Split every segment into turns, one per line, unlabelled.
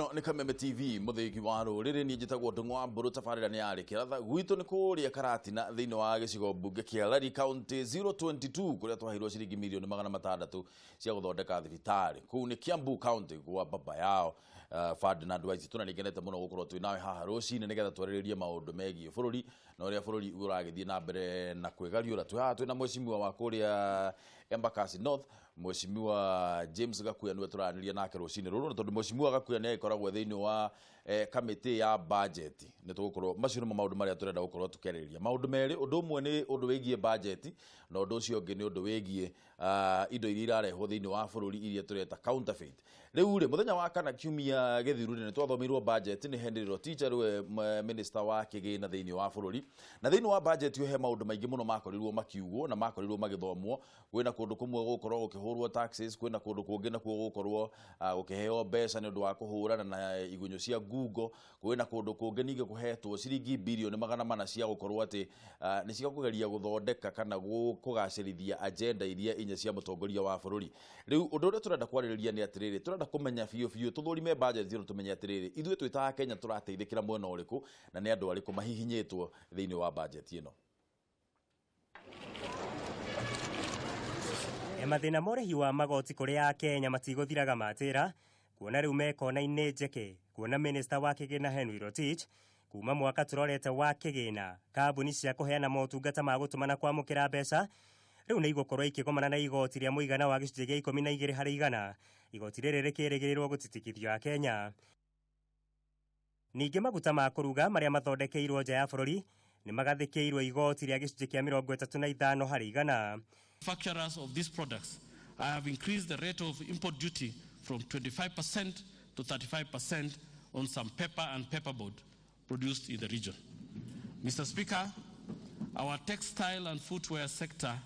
Ni Kameme TV muthiki wa ruriri ni njitagwo ndungwa mburu tafarira ni ari kiratha gwitu ni kuria Karatina thiini wa gicigo bunge kia Lari County 022 kuria twahirwo ciringi milioni 600 cia guthondeka thibitari ku ni Kiambu County kwa baba yao Ferdinand Waiti tunanigenete muno gukorwo twi nawe haha rucini nigetha twariririe maundu megie bururi na uria bururi uragithie na mbere na kwigariura twi haha twi na mweshimiwa wa kuria Embakasi North mweshimiwa James Gakuya niwe turaniria nake rucini ruru tondu mweshimiwa Gakuya ni ikoragwo thiini wa committee ya budget ni tugukorwo macio ni maundu maria turenda gukorwo tukereriria maundu meri undu umwe ni undu wigie budget na undu ucio ungi ni undu wigie indo iria irarehwo thiini wa bururi iria tureta counterfeit riu ri muthenya wa kana kiumia githiruri ni twathomirwo budget ni hendiriro teacher we minister wa Kigina thiini wa bururi na thiini wa budget yo he maundu maingi muno makorirwo makiugwo na makorirwo magithomwo kwina kundu kumwe gukorwo gukihurwo taxes kwina kundu kungi na kuo gukorwo gukiheo mbeca ni undu wa kuhurana na igunyo cia Google kwina kundu kungi ninge kuhetwo ciringi bilioni 400 cia gukorwo ati ni cia kugeria guthondeka kana kugacirithia agenda iria inya cia mutongoria wa bururi riu undu uria turenda kwaririria ni atiriri turenda kumenya biu tuthurime budget zero tumenya atiriri ithuĩ twita Kenya turateithikira mwena uriku na ni andu ariku mahihinyitwo thiini wa budget ino.
Mathina morehi wa magoti kuria Kenya matiguthiraga matira kuona riu mekona-ini njeke kuona minister wa Kigina Henry Rotich kuma mwaka turorete wa Kigina kambuni cia kuheana motungata ma gutumana kwamukira mbeca riu ni igukorwo ikigomana na igoti ria muigana wa gicunjĩ gĩa 12 harĩ igana igoti rĩrĩ rĩkĩrĩgĩrĩrwo gũtitikithio Kenya. Ningĩ maguta ma kuruga maria mathondekeirwo nja ya bũrũri ni magathĩkĩirwo igoti ria gicunjĩ kĩa 35 harĩ igana.
Manufacturers of these products, I have increased the rate of import duty from 25% to 35% on some paper and paperboard produced in the region. Mr. Speaker, our textile and footwear sector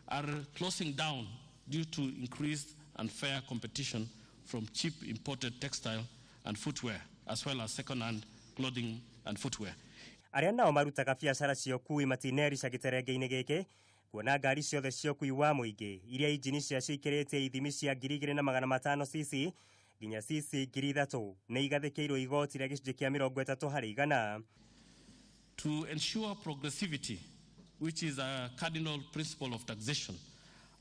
are closing down due to increased unfair competition from cheap imported textile and footwear, as well as second-hand clothing and footwear.
Aria nao marutaga biacara cia ũkui matinerica gĩterenge-inĩ gĩkĩ kuona ngari ciothe cia ũkui wa mũingĩ iria injini cia ciikĩrĩtie ithimi cia 2,500 cc nginya cc 3,000 nĩ igathĩkĩirwo igoti rĩa gĩcunjĩ kĩa 30 harĩ igana.
To ensure progressivity, which is a cardinal principle of taxation,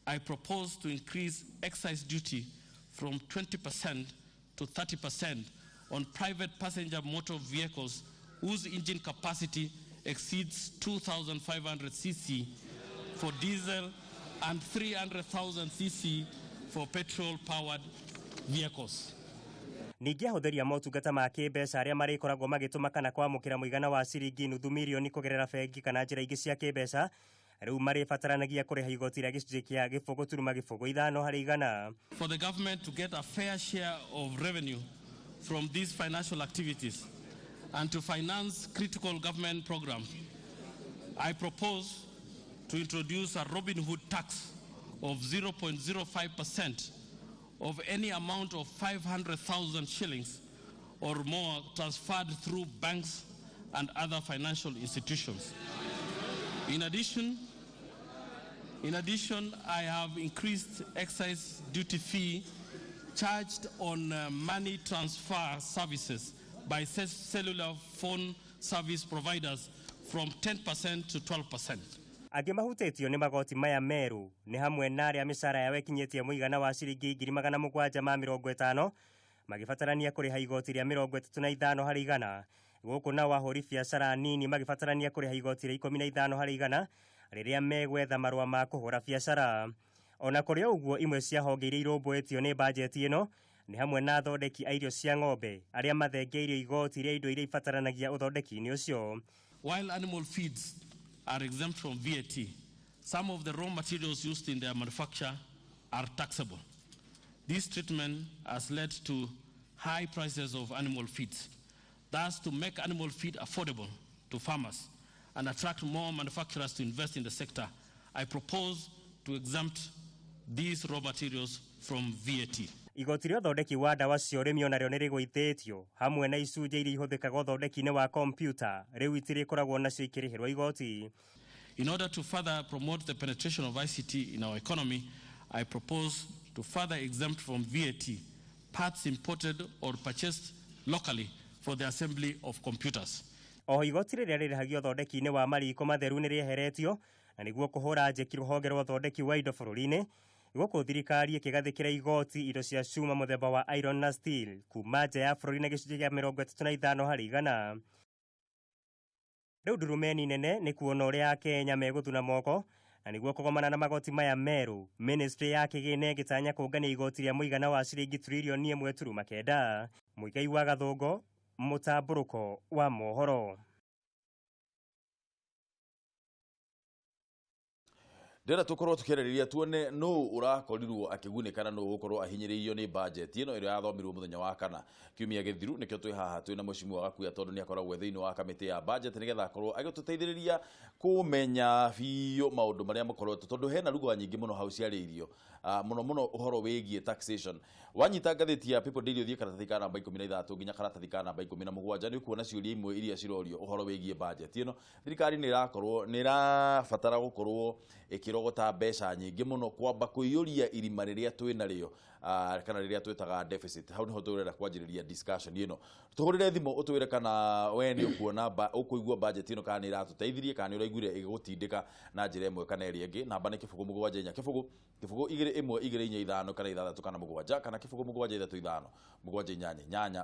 I propose to increase excise duty from 20% to 30% on private passenger motor vehicles whose engine capacity exceeds 2,500 cc for diesel and 300,000 cc for petrol-powered vehicles.
Ningĩ ahũthĩria motungata ma kĩmbeca arĩa marĩkoragwo magĩtũma kana kwamũkĩra mũigana wa ciringi nuthu milioni kũgerera bengi kana njĩra ingĩ cia kĩmbeca rĩu marĩbataranagia kũrĩha igoti rĩa gĩcunjĩ kĩa 0.5 harĩ igana.
For the government to get a fair share of revenue from these financial activities and to finance critical government programs, I propose to introduce a Robin Hood tax of 0.05% of any amount of 500,000 shillings or more transferred through banks and other financial institutions. In addition, I have increased excise duty fee charged on money transfer services by cellular phone service providers from 10% to 12%.
Angĩ mahutĩtio nĩ magoti maya meru nĩ hamwe na arĩa mĩcara yao ĩkinyĩtie mũigana wa ciringi 750 magibatarania kũrĩha igoti rĩa 35 harĩ igana. Gũkũ nao ahũri biacara nini magibatarania kũrĩha igoti rĩa 15 harĩ igana rĩrĩa megwetha marũa ma kũhũra biacara. Ona kũrĩ ũguo imwe cia honge iria irũmbũĩtio nĩ bajeti ĩno nĩ hamwe na athondeki a irio cia ng'ombe arĩa mathengeirio igoti rĩa indo iria ibataranagia ũthondeki-inĩ ũcio.
While animal feeds are exempt from VAT, some of the raw materials used in their manufacture are taxable. This treatment has led to high prices of animal feeds. Thus, to make animal feed affordable to farmers and attract more manufacturers to invest in the sector, I propose to exempt these raw materials from VAT.
Igoti rĩa ũthondeki wa ndawa cia ũrĩmi onarĩo nĩ rĩgũithĩtio hamwe na icunjĩ iria ihũthĩkaga ũthondeki-inĩ wa kompyuta rĩu itirĩkoragwo nacio ikĩrĩhĩrwo igoti.
In order to further promote the penetration of ICT in our economy, I propose to further exempt from VAT parts imported or purchased locally for the assembly of computers.
Oho igoti rĩrĩa rĩrĩhagio ũthondeki-inĩ wa mariko matheru nĩ rĩeheretio na nĩguo kũhũra njeki rũhonge rwa ũthondeki wa indo bũrũri-inĩ gũkũ thirikari ĩkĩgathĩkĩra igoti indo cia cuma mũthemba wa iron na steel kuma nja ya bũrũri na gĩcunjĩ kĩa 35 harĩ igana. Rĩu ndurumeni nene nĩ kuona ũrĩa Akenya megũthuna moko na nĩguo kũgomana na magoti maya merũ, ministry ya Kigina ĩgĩtanya kũngania igoti rĩa mũigana wa ciringi trilioni 1.9. Mũigai wa Gathũngo, mũtambũrũko wa mohoro.
Ndĩra tũkorwo tũkĩarĩrĩria tuone nũ ũrakorirwo akĩgunĩka na nũ gũkorwo ahinyĩrĩirio nĩ budget ĩno ĩrĩa yathomirwo mũthenya wa kana kiumia gĩthiru. Nĩkĩo twĩ haha twĩna Mheshimiwa Wagakuya tondũ nĩ akoragwo thĩinĩ wa kamĩtĩ ya budget nĩgetha akorwo agĩtũteithĩrĩria kũmenya biũ maũndũ marĩa makoretwo tondũ hena lugha nyingĩ mũno hau ciarĩirio mũno ũhoro wĩgiĩ taxation. Wanyita ngathĩti ya People Daily ũthiĩ karatathi ka namba 13 nginya karatathi ka namba 17 nĩ ũkuona ciũria imwe iria cirorio ũhoro wĩgiĩ budget ĩno. Thirikari nĩ ĩrabatara gũkorwo ĩkĩrogota mbeca nyingĩ mũno kwamba kũiyũria irima rĩrĩa twĩna rĩo kana rĩrĩa twĩtaga deficit. Hau nĩho tũrenda kwanjĩrĩria discussion ĩno. Tũhũrĩre thimũ ũtwĩre kana we nĩ ũkũigua budget ĩno kana nĩ iratũteithirie kana nĩ ũraiguire ĩgũtindĩka na njĩra ĩmwe kana ĩrĩa ĩngĩ. Namba nĩ 07 212 kana 6 kana 7 kana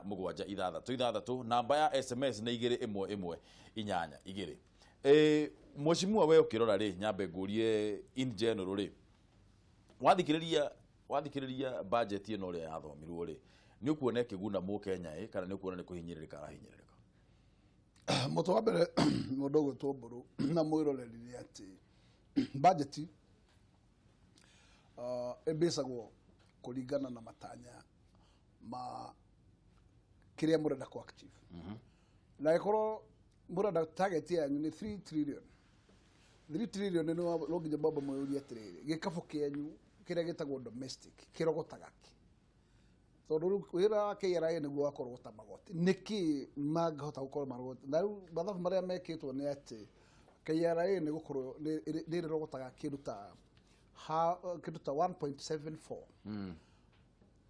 07 3 8 namba ya SMS nĩ 21182. Mheshimiwa we ukirora ri nyambe ngurie in general ri wathikiriria budget ino ri yathomirwo ri ni ukuona kiguna mu Kenya kana ni ukuona ni kuhinyirika arahinyirika
muto wa mbere mundu gwitwo Mburu na mwiroreri ati budget ebesagwo kuringana na matanya ma kiria murenda ku active na ikoro murenda target yanyu ni 3 trillion 3 trillion no loginye baba mwuri atiriri gikabu kenyu kiria gitagwo domestic kirogotaga ki tondu wira KRA ni gwa korogota magoti niki magahota gukorwo marogota na riu bathabu maria mekitwo ni ati KRA ni gukorwo ni rogotaga kiruta 1.74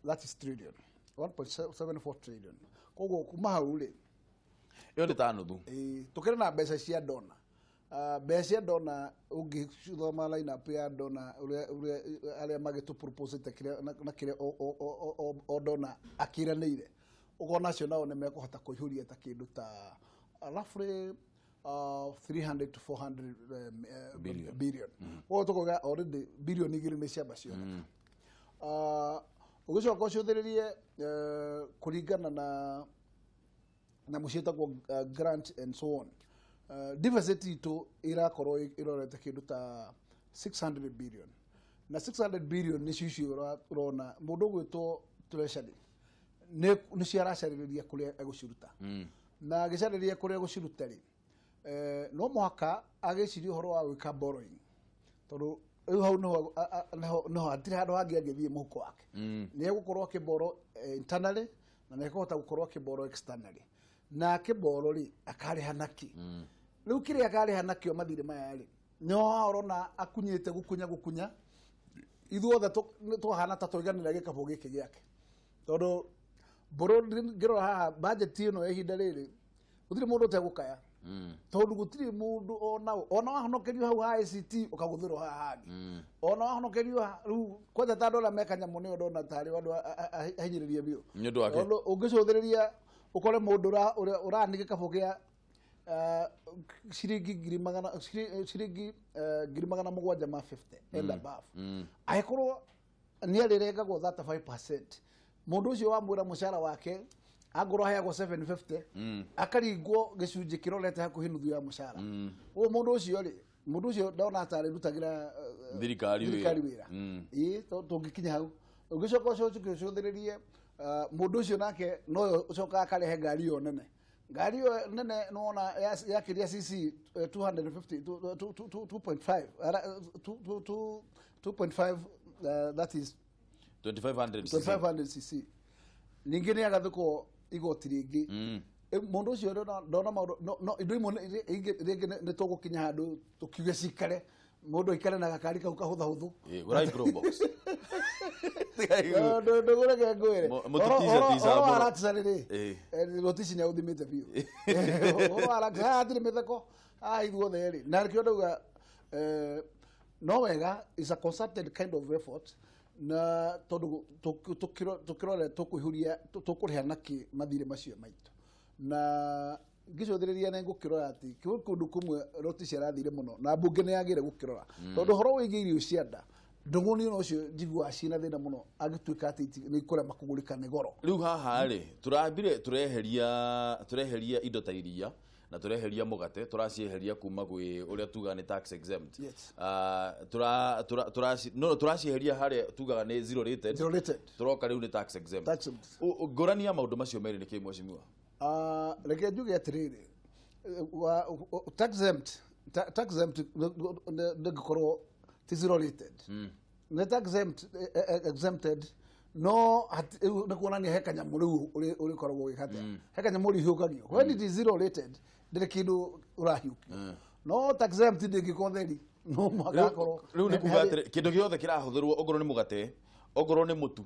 that is trillion 1.74 trillion kogo kuma hau ri
yo nditanu
tukire na mbeca cia dona mbeca dona ungithoma line up ya dona uria aria magitu propose tekire na kire o dona akiraneire ugona cio nao ne mekuhota kuihuria ta kindu ta roughly 300 to 400 billion o tukoga already billion igiri ni ciamba cio ugicoka uciothiririe kuringana na mucietagwo grant and so on deficit ito irakorwo irorete kindu ta 600 billion na 600 billion ni cicio urona mundu gwitwo treasury ni ciaracariria kuria eguciruta na gicariria kuria eguciruta ri no mwaka agicirio horo wa gwika borrowing tondu riu hau no atire handu hangi agithie muhuko wake ni egukorwo akiboro internally na ni ekuhota gukorwo akiboro externally na kiboro ri akariha naki riu kiria akariha nakio mathire maya ri no orona akunyite gukunya ithuothe tuhana ta toiganira gikabu giki giake tondu boro ngiro haha budget ino ihinda riri gutire mundu utegukaya tondu gutire mundu ona wahonokerio hau ICT ukaguthirwo haha hangi ona wahonokerio riu kwenda ta dola mekanya mune ndona tari wandu ahinyiririe bio
nyondo wake
ungicuthiria ukore mundu urani gikabu gia shiringi 750 and above aikorwo ni arirengagwo 35% mundu ucio wa mwira mushara wake agoro hayagwo 750 akaringwo gicunji kirorete hakuhi nuthu ya mushara o mundu ucio ndona atari rutagira
thirikari
wira tungikinya hau ugicoka uciothiririe mundu ucio nake no ucoka akarehe ngari yo nene nona yakiria CC 2.5 that is 2500 CC ningine agathiko igoti ringi mundu ucio ndona no indo imwe ringi ni tugukinya handu tukiuge cikare mundu ikare na gakari kau kahutha
urai pro box
ndogore ke ngwere
Mututiza tiza
oro aratisa riri notisi nya uthimite biu oro aratisa atire mitheko ithuothe ri na kio ndauga no wega is a concerted kind of effort na tondu tukirore tukuhuria tukuriana ki mathire macio maitu na ngicothiriria ne ngukirora ati kundu kumwe roti ciarathire muno na mbunge ne yagire gukirora tondu horo wigi irio cianda ndunguni no cio njigua cina thina muno agituika ati ni kure makugurika ne goro
riu haha ri turambire tureheria indo ta iria na tureheria mugate turacieheria kuma gwi uria tuga ni tax exempt turacieheria haria tugaga ni zero rated turoka riu ni tax exempt ngorania maundu macio meri ni kimwe cimua
reke njuge atiriri tax exempt ndgikorwo ti zero rated ne tax exempted no nikuonania he kanyamu riu uri koragwo wikate he kanyamu ri hiukagio when it is zero rated ndire kindu urahiuki no tax exempt ndingikotheri no magakoro
riu ni kuga atire kindu giothe kirahuthirwo ogoro ni mugate ogoro ni mutu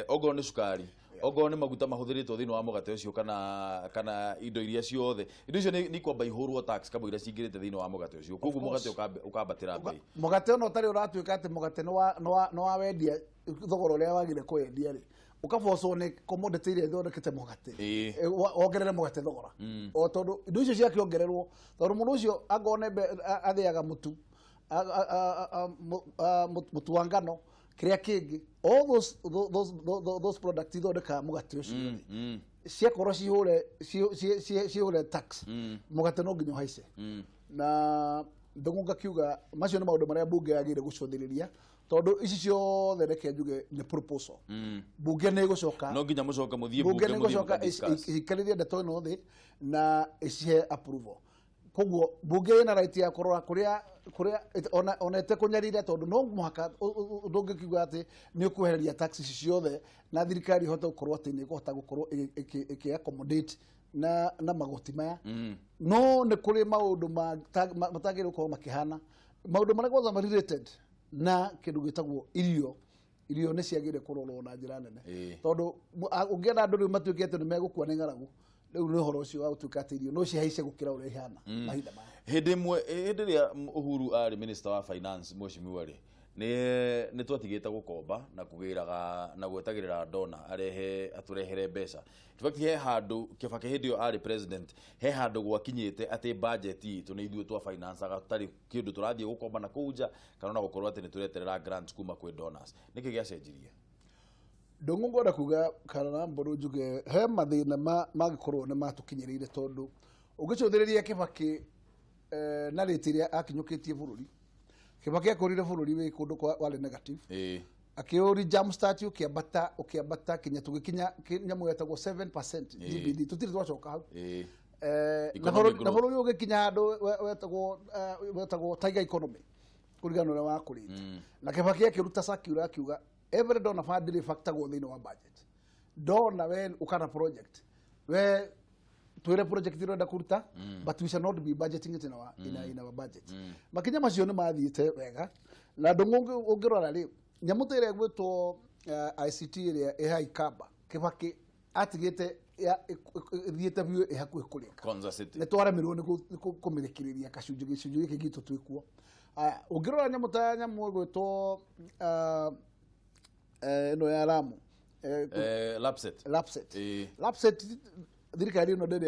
ogoro ni sukari ogoro ni maguta mahuthiritwo thini wa mugate ucio kana indo iria ciothe indo icio ni kwamba ihurwo tax kabo iria cingirite thini wa mugate ucio koguo mugate ukambatira bei
mugate ono tari uratuika ati mugate no wa wendia thogoro uria wagire kwendia ri ukaboco ni commodity iria thondekete mugate ongerere mugate thogora o tondu indo icio cia kiongererwo tondu mundu ucio agone athiaga mutu mutu wa ngano kiria kingi all those products thondeka mugate ucio cia korwo cihure tax mugate no nginya haice na ndonga kiuga macio ni maundu maria bunge yagire gucothiriria tondu ici ciothe reke njuge ni proposal bunge ni gucoka
no nginya mucoka muthie
bunge ni gucoka ikariria ndeto ino thi na icihe approval koguo bunge ina right ya kurora kuria ona ete kunyarira tondu no muhaka ndungikiuga ati ni ukuhereria taxes ciothe na thirikari hota gukorwo ati ni kuhota gukorwo iki accommodate na magoti maya no ni kuri maundu matagire gukorwo makihana maundu maria kwanza related na kindu gitagwo irio ni ciagire kurorwo na njira nene tondu ungienda andu riu matuikete ni megukua ni ngaragu riu ni horo ucio wa utukatirio no cihaice gukira uria ihana mahinda maya
hindi ria Uhuru ari minister wa finance mweshimiwa ri ni twatigite gukomba na kugiraga na gwetagirira dona arehe aturehere mbeca tubaki he handu Kibaki hindi yo ari president he handu gwakinyite ati budget itu ni ithuĩ twa finance aga tutari kindu turathie gukomba na kuja kana na gukorwo ati ni tureterera grants kuma kwi donors niki giacenjirie
ndongo ngora kuga kana na mburu njuge he mathina magikorwo ni matukinyirire tondu ugicuthiriria Kibaki na retiria akinyukitie bururi Kibaki akorire bururi wi kundu kwa wale negative akiori jam statue ukiambata kinya tugikinya nyamu yetagwo 7% GBD tutiri twacoka hau na bururi ugikinya handu wetagwo tiger economy kurigano wa kurite na Kibaki akiruta circular akiuga every donor fund factor go thini wa budget donor when ukana project we twire project irenda kuruta but we shall not be budgeting it in our budget makinya macio ni mathiite wega na ndongo ungirora ri nyamutere gwitwo ICT iria ehai kamba Kibaki atigite thiete biu ehakuhe kurika ne twaramirwo ni kumirikiria kacunjĩ gĩkĩ gitu twikuo ungirora nyamuta nyamu gwitwo no ya Lamu lapset thirikari no ndere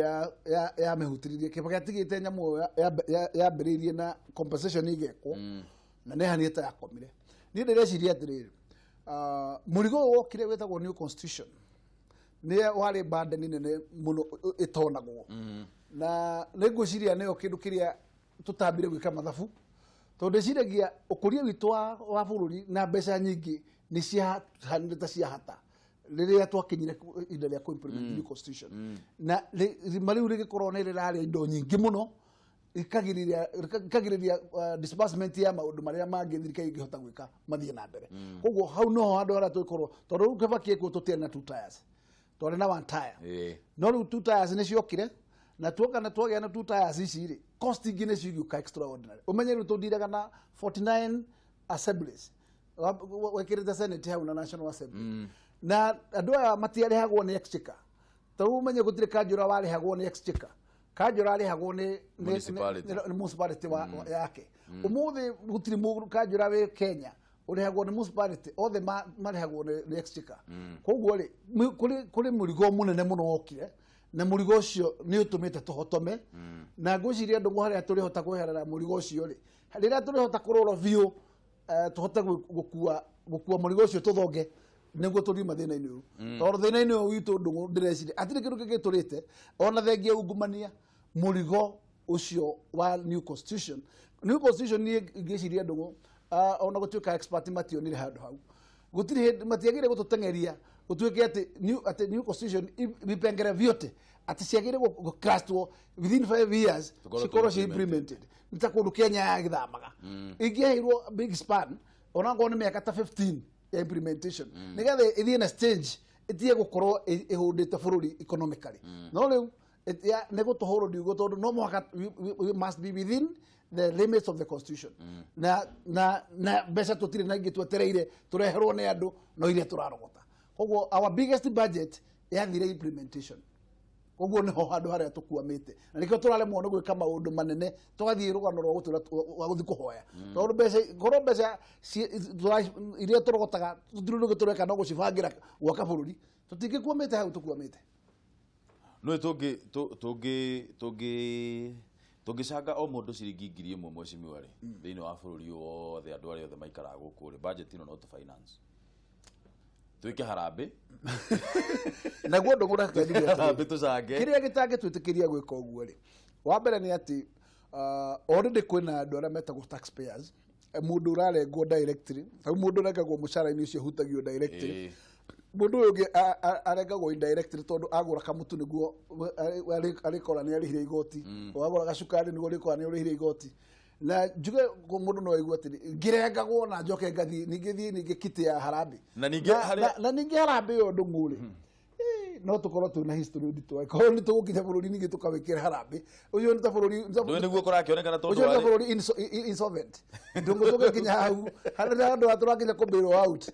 ya mehutiririe Kibaki atigite nyamu ya mbiririe na compensation igekwo na ne hanieta yakomire ni ndireciria atiriri murigo wokire wetagwo new constitution ni wari burden nene muno itonagwo na niguciria ne okindu kiria tutambire gwika mathabu tondu ciragia ukuria witu wa bururi na mbeca nyingi ni cia hanita cia hata riria twakinyire indo ria implement new constitution na mari uri gikorwo ne rari indo nyingi muno ikagiriria disbursement ya maundu maria mangi thirikari ingihota gwika mathie na mbere koguo hau no handu ara twikorwo tondu Kibaki eko tutie na two tires twari na one tire no ru two tires ni ciokire na tuoka na twagia na two tires ici ri cost ingine ciuka extraordinary umenye ru tundiraga na 49 assemblies wekirite senate hau na national assembly na andu aya matiarihagwo ni exchequer tau menye gutire kanjura warihagwo ni exchequer kanjura arihagwo ni municipality yake umuthi gutire kanjura we Kenya urihagwo ni municipality othe marihagwo ni exchequer koguo ri kuri murigo munene muno okire na murigo ucio ni utumite tuhotome na ngwiciria andu haria turihota kweherera murigo ucio ri rira turihota kuroro view tuhote gukua murigo ucio tuthonge niguo turima thina-ini uyu tondu thina-ini uyu witu ndungu ndireciria atiri kindu gigiturite ona thengia ungumania murigo ucio wa new constitution ni ngiciria ndungu ona gutuika expert mationire handu hau gutiri matiagire gututengeria gutuike ati new constitution bipengere vyote ati ciagire gukastwo within 5 years cikorwo ci implemented nitakundu Kenya yagithamaga ingihirwo big span ona ngone miaka ta 15 ya implementation nigetha ithie na stage itie gukorwo ihundite bururi economically no riu ne gutohoro ndiugo tondu no mwaka we must be within the limits of the constitution na mbeca tutire na ingi twetereire tureherwo ni andu no iria turarogota koguo our biggest budget yathire implementation koguo niho handu haria tukuamite na nikio turaremwo ni gwika maundu manene twathie rugano rwa gutura wa guthi kuhoya tondu mbeca iria turogotaga tutire tureka no gucibangira gwaka bururi tutingikuamite hau tukuamite
no tungicanga o mundu ciringi 1,000 mweci mwari thiini wa bururi wothe andu aria othe maikara guku ri budget ino no to finance twike harambe
naguo ndugura kendiria
harambe tucange
kiria gitange twitikiria gwika uguo ri wa mbere ni ati already kwina andu aria metagwo taxpayers mundu urarengwo directly au mundu urengagwo mucara-ini ucio hutagio directly mundu uyu arengagwo indirectly tondu agura kamutu niguo arikora ni arihire igoti agura gacukari niguo arikora ni arihire igoti na njuge mundu no aigua ati ngirengagwo na njoke ngathi ningi kiti ya harambe
na ningi
harambe yo ndunguri no tukorwo tuna history nditu ko ni tugukinya bururi ningi tukawikira harambe uyu ni ta bururi
ndo niguo kurakionekana tondu
uyu ni bururi insolvent ndungu tugikinya hau harira andu aturakinya ku bail out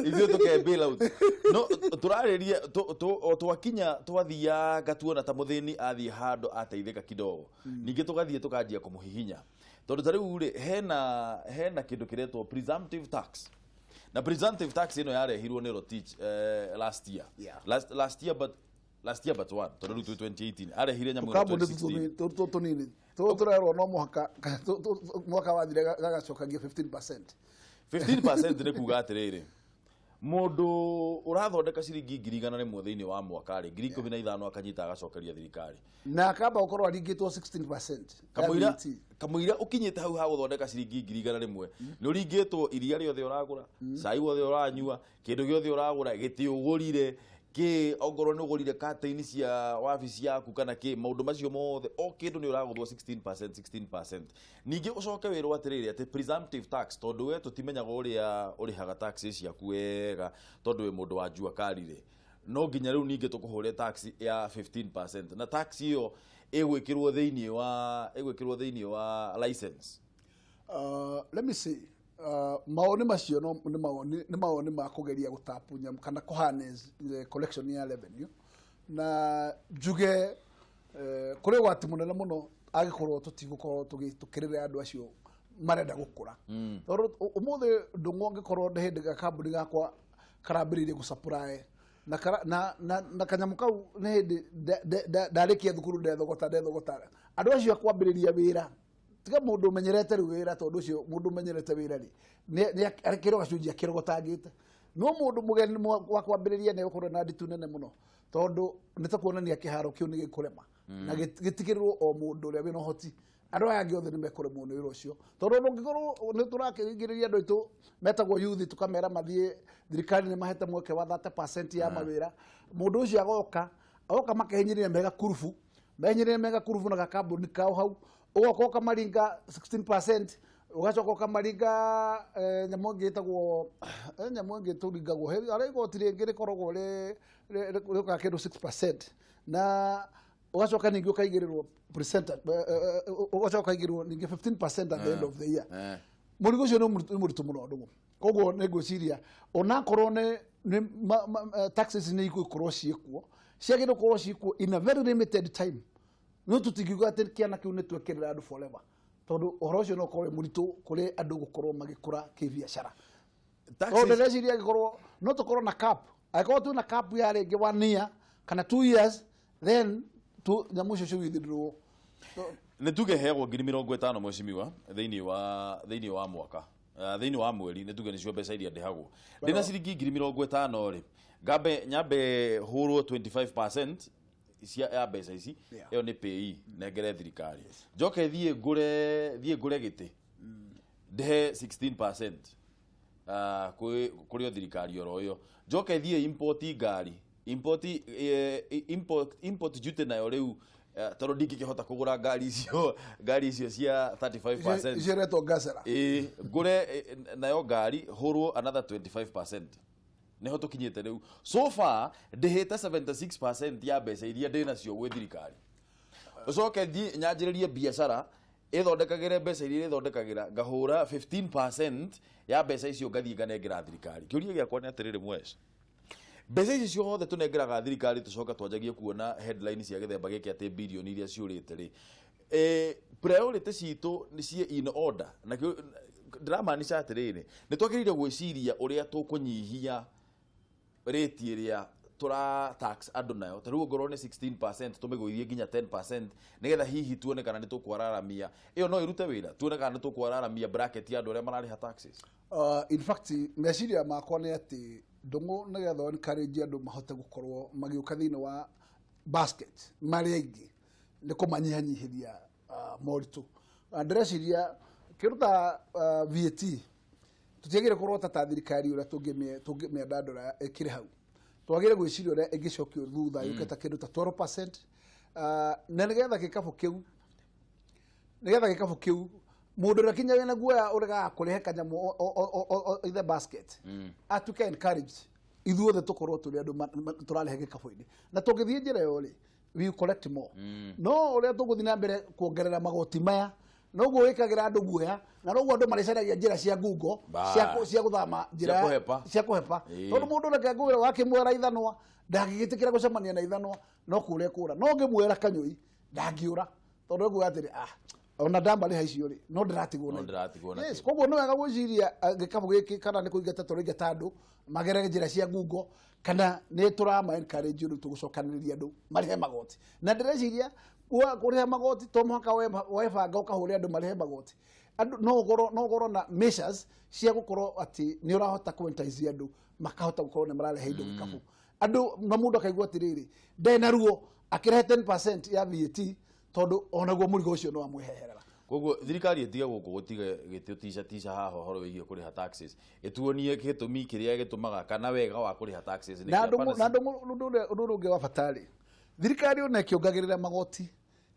ithio tuke bail out no turariria twakinya twathia gatuona ta muthini athie handu ateithika kidogo ningi tugathie tukanjia kumuhihinya tondu tariu ri hena kindu kiretwo presumptive tax na presumptive tax ino yarehirwo ni Rotich last year last year but one tondu 2018 arehire nyamu 2016
tunini turerwo no mwaka wathire gagacokagia 15%
ni kuga atiriri mundu urathondeka ciringi 100,000 thiini wa mwaka ri 15,000 akanyita agacokeria thirikari
na akamba gukorwo aringitwo 16%
kamuira ukinyite hau ha guthondeka ciringi 100,000 ni uringitwo iria riothe uragura cai wothe uranyua kindu giothe uragura giti ugurire ki ongoro ni ugurire kataini cia wabici yaku kana ki maundu macio mothe o kindu ni uraguthwo 16% ningi ucoke wirwo atiriri ati presumptive tax tondu we tutimenyaga uria urihaga tax ciaku wega tondu we mundu wa njua karire no nginya riu ningi tukuhure tax ya 15% na tax iyo igwikirwo thiini wa license
let me see maoni macio no ni maoni ma kugeria gutapunya kana kuharness the collection ya revenue na njuge kuri gwati munene muno agikorwo tutigukorwo tukirire andu acio marenda gukura umuthi ndungu ngikorwo hindi gakambuni gakwa karambiririe gu supply na kanyamu kau ni hindi ndarikia thukuru ndethogota andu acio akwambiriria wira tiga mundu menyerete wira tondu ucio mundu menyerete wira ni arikiro gacunji akirogotangite no mundu mugeni wa kwambiriria ne ukorwo na nditu nene muno tondu nitakuonania kiharo kiu ni gikurema na gitikirwo o mundu ria wina hoti andu aya angi othe ni mekuremwo ni wira ucio tondu nungikorwo ni turakiriria andu itu metagwo youth tukamera mathie thirikari ni mahete mweke wa 30% ya mawira mundu ucio agoka makehinyirire mega kurufu na gakambuni kao hau ugoka maringa 16% ugacoka kamaringa nyamu ngitagwo nyamu ngituringagwo ari igotire ngiri korogwo ri ka kindu 6% na ugacoka ningi ukaigirirwo percent ugacoka igirwo ningi 15% at the end of the year murigo cio no muritu muno ndungu koguo nĩ ngwĩciria onakorwo nĩ taxes nĩ igũkorwo ciĩkuo ciagĩrĩirwo gũkorwo ciĩkuo in a very limited time no tũtingiuga atĩ kĩana kĩu nĩ twekĩrĩra andũ forever tondũ ũhoro ũcio no ũkorwo mũritũ kũrĩ andũ gũkorwo magĩkũra kĩbiacara tondũ ndĩreciria angĩkorwo no tũkorwo na cap angĩkorwo twĩna cap ya rĩngĩ 1 year kana 2 years then nyamũ icio cigithirwo
nĩ tuge heagwo 50,000 mwecimiwa thĩinĩ wa mwaka thĩinĩ wa mweri nĩ tuge nĩcio mbeca iria ndĩhagwo ndĩna ciringi 50,000 rĩ nyambe hũrwo 25% ya mbeca ici ĩyo nĩ pay nengere thirikari njoke thiĩ ngũre gĩtĩ ndĩhe 16% kũrĩ thirikari oro ĩyo njoke thiĩ import ngari import duty nayo rĩu tondũ ndingĩkĩhota kũgũra ngari icio cia 35%
icio gasera
ngũre nayo ngari hũrwo another 25% neho tũkinyĩte rĩu so far ndĩhĩte 76% ya mbeca iria ndĩnacio gwĩ thirikari ũcoke thiĩ nyanjĩrĩrie biacara ĩthondekagĩre mbeca iria ĩthondekagĩra ngahũra 15% ya mbeca icio ngathiĩ nganengera thirikari kĩũria gĩakwa nĩ atĩrĩrĩ mweci mbeca ici ciothe tũnengeraga thirikari tũcoka twanjagie kuona headline cia gĩthemba gĩkĩ atĩ bilioni iria ciũrĩte rĩ priority citũ nĩ cie in order na ndĩramaanisha atĩrĩrĩ nĩ twagĩrĩire gwĩciria ũrĩa tũkũnyihia rate ĩrĩa tũra tax andũ nayo ta rĩu ngorwo nĩ 16% tũmĩgũithie nginya 10% nĩgetha hihi tuone kana nĩ tũkwararamia ĩyo no ĩrute wĩra tuone kana nĩ tũkwararamia bracket ya andũ arĩa mararĩha taxes
in fact meciria makwa nĩ atĩ ndũngũ nĩgetha encourage andũ mahote gũkorwo magĩũka thĩinĩ wa basket marĩ aingĩ nĩ kũmanyihanyihĩria moritũ ndĩreciria kĩruta VAT tũtiagĩrĩire kũrwo ta thirikari ũrĩa tũngĩmĩandandũra ĩkĩrĩ hau twagĩrĩire gwĩciria ũrĩa ĩngĩcokio thutha yũke ta kĩndũ ta 12% na nĩgetha gĩkabũ kĩu mũndũ ũrĩa kinya wĩna guoya ũregaga kũrehe kanyamũ the basket atuĩke encouraged ithuothe tũkorwo tũrĩ andũ tũrarehe gĩkabũ-inĩ na tũngĩthiĩ njĩra ĩyo rĩ we collect more no ũrĩa tũgũthiĩ na mbere kuongerera magoti maya noguo wĩkagĩra andũ guoya na noguo andũ marĩcaragia njĩra cia ngungo cia gũthama njĩra cia kũhepa tondũ mũndũ ũreke ngũgĩra wakĩmuoera ithanwa ndangĩgĩtĩkĩra gũcemania na ithanwa no kũrĩa kũra no ngĩmuoera kanyũi ndangĩũra tondũ nguga atĩrĩ ona ndamarĩha icio rĩ no ndĩratigwo na yes koguo nĩ wega gwĩciria gĩkabũ gĩkĩ kana nĩ kũingata tũraingata andũ magerere njĩra cia ngungo kana nĩ tũrama encourage ũndũ tũgũcokanĩrĩria andũ marĩhe magoti na ndĩreciria kũrĩha magoti to mũhaka webanga ũkahũrĩa andũ marĩhe magoti andũ no goro na measures cia gũkorwo atĩ nĩ ũrahota kũentice andũ makahota gũkorwo nĩ mararehe indo gĩkabũ andũ na mũndũ akaigua atĩrĩrĩ ndena ruo akĩrehe 10% ya VAT tondũ onaguo mũrigo ũcio no amweherera
koguo thirikari ĩtige gũkũ gũtige gĩtĩtica haha ũhoro wĩgiĩ kũrĩha taxes ĩtuonie gĩtũmi kĩrĩa gĩtũmaga kana wega wa kũrĩha taxes
na andũ ũngĩ wa bata rĩ thirikari ona ĩkĩongagĩrĩra magoti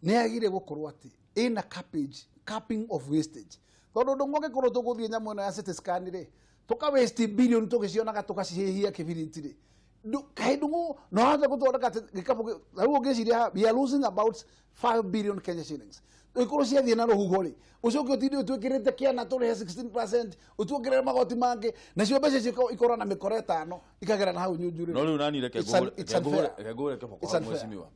nĩ yagĩrĩire gũkorwo atĩ ĩna capping of wastage tondũ ndũngũ ũngĩkorwo tũgũthiĩ nyamũ ĩno ya CT scan rĩ tũka waste billion tũgĩcionaga tũgacihĩhia kĩbiriti rĩ kaĩ ndũngũ no hata gũthondeka gĩkabũ rĩu ũngĩciria we are losing about 5 billion Kenya shillings ikorwo ciathiĩ na rũhuho rĩ ũcio ũngĩ ũtinde ũtwĩkĩrĩte kĩana tũrĩhe 16% ũtuongerere magoti mangĩ nacio mbeca icio ikorwo na mĩkora 5 ikagera na hau nyunjurĩ
no rĩu nani reke ngũre kĩboko mwecimiwa